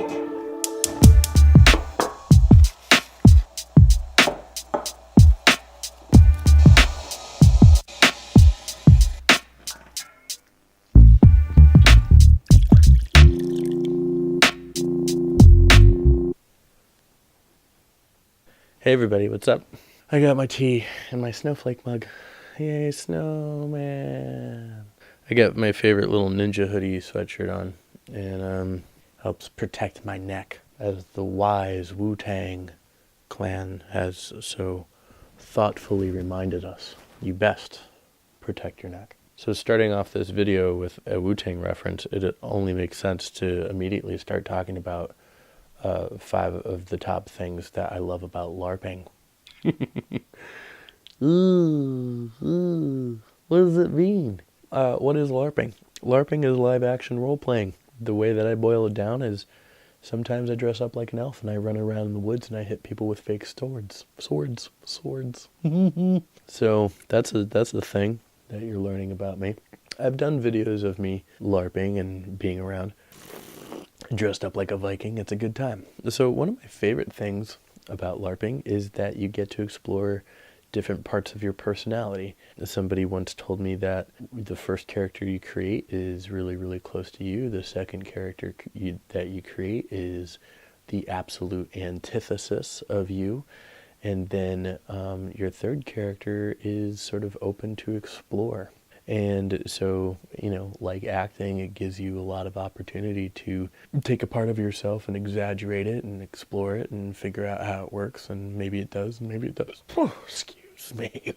Hey everybody, what's up? I got my tea and my snowflake mug. Yay, snowman. I got my favorite little ninja hoodie sweatshirt on, and helps protect my neck, as the wise Wu-Tang clan has so thoughtfully reminded us. You best protect your neck. So starting off this video with a Wu-Tang reference, it only makes sense to immediately start talking about 5 of the top things that I love about LARPing. What does it mean? What is LARPing? LARPing is live action role playing. The way that I boil it down is sometimes I dress up like an elf and I run around in the woods and I hit people with fake swords. So that's the thing that you're learning about me. I've done videos of me LARPing and being around dressed up like a Viking. It's a good time. So one of my favorite things about LARPing is that you get to explore different parts of your personality. Somebody once told me that the first character you create is really, really close to you. The second character that you create is the absolute antithesis of you. And then your third character is sort of open to explore. And so, like acting, it gives you a lot of opportunity to take a part of yourself and exaggerate it and explore it and figure out how it works. And maybe it does, and maybe it does. Oh, excuse me.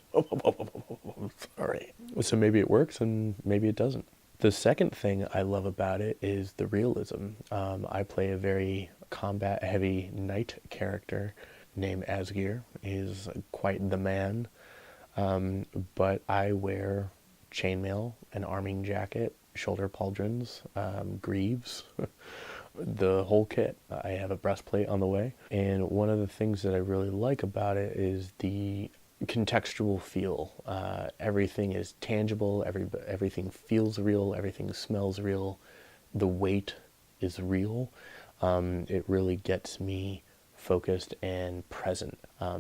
Sorry. So maybe it works and maybe it doesn't. The second thing I love about it is the realism. I play a very combat-heavy knight character named Asgeir. He's quite the man. But I wear chainmail, an arming jacket, shoulder pauldrons, greaves, the whole kit. I have a breastplate on the way. And one of the things that I really like about it is the contextual feel. Everything is tangible, everything feels real, everything smells real, the weight is real. It really gets me focused and present.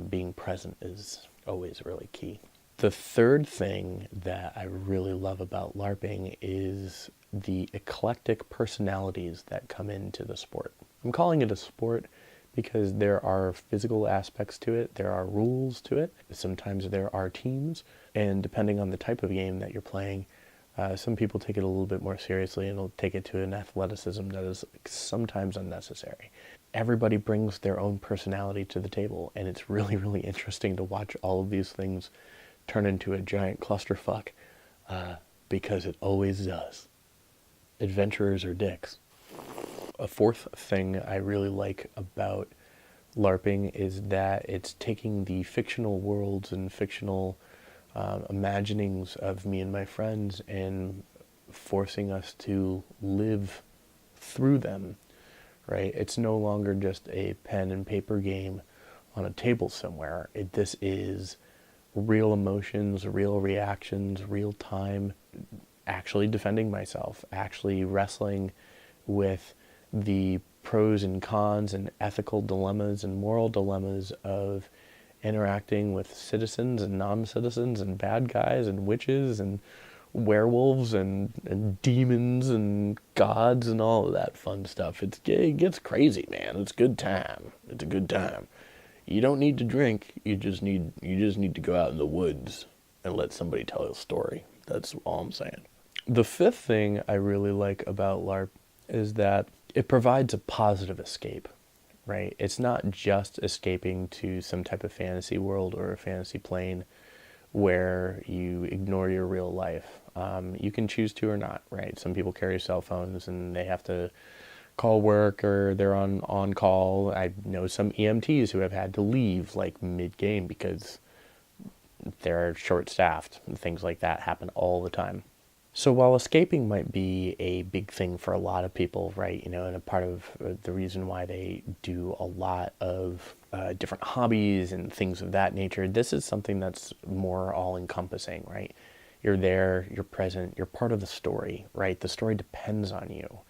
Being present is always really key. The third thing that I really love about LARPing is the eclectic personalities that come into the sport. I'm calling it a sport because there are physical aspects to it, there are rules to it, sometimes there are teams, and depending on the type of game that you're playing, some people take it a little bit more seriously and will take it to an athleticism that is sometimes unnecessary. Everybody brings their own personality to the table, and it's really, really interesting to watch all of these things turn into a giant clusterfuck, because it always does. Adventurers are dicks. A fourth thing I really like about LARPing is that it's taking the fictional worlds and fictional imaginings of me and my friends and forcing us to live through them, right? It's no longer just a pen and paper game on a table somewhere. This is real emotions, real reactions, real time, actually defending myself, actually wrestling with the pros and cons and ethical dilemmas and moral dilemmas of interacting with citizens and non-citizens and bad guys and witches and werewolves and demons and gods and all of that fun stuff. It gets crazy, man. It's a good time. It's a good time. You don't need to drink. You just need to go out in the woods and let somebody tell a story. That's all I'm saying. The fifth thing I really like about LARP is that it provides a positive escape, right? It's not just escaping to some type of fantasy world or a fantasy plane where you ignore your real life. You can choose to or not, right? Some people carry cell phones and they have to call work or they're on call. I know some EMTs who have had to leave like mid-game because they're short-staffed and things like that happen all the time. So while escaping might be a big thing for a lot of people, right, and a part of the reason why they do a lot of different hobbies and things of that nature, this is something that's more all-encompassing, right? You're there, you're present, you're part of the story, right? The story depends on you.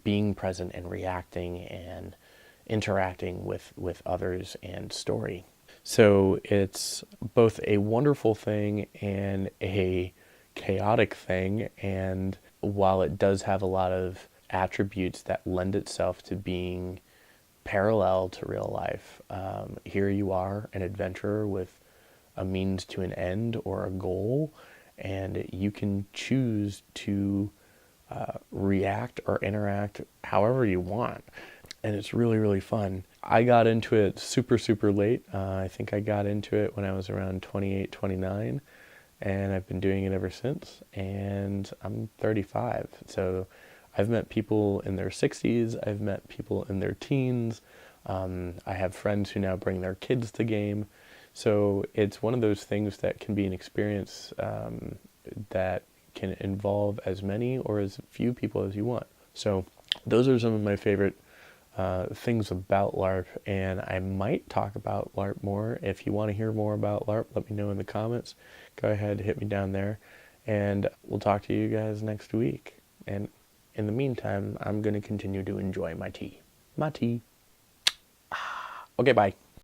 being present and reacting and interacting with others and story. So it's both a wonderful thing and a chaotic thing. And while it does have a lot of attributes that lend itself to being parallel to real life, here you are, an adventurer with a means to an end or a goal, and you can choose to react or interact however you want. And it's really, really fun. I got into it super, super late. I think I got into it when I was around 28, 29, and I've been doing it ever since. And I'm 35. So I've met people in their 60s. I've met people in their teens. I have friends who now bring their kids to game. So it's one of those things that can be an experience that can involve as many or as few people as you want. So those are some of my favorite things about LARP, and I might talk about LARP more. If you want to hear more about LARP, let me know in the comments. Go ahead, hit me down there, and we'll talk to you guys next week. And in the meantime, I'm going to continue to enjoy my tea. My tea. Okay, bye.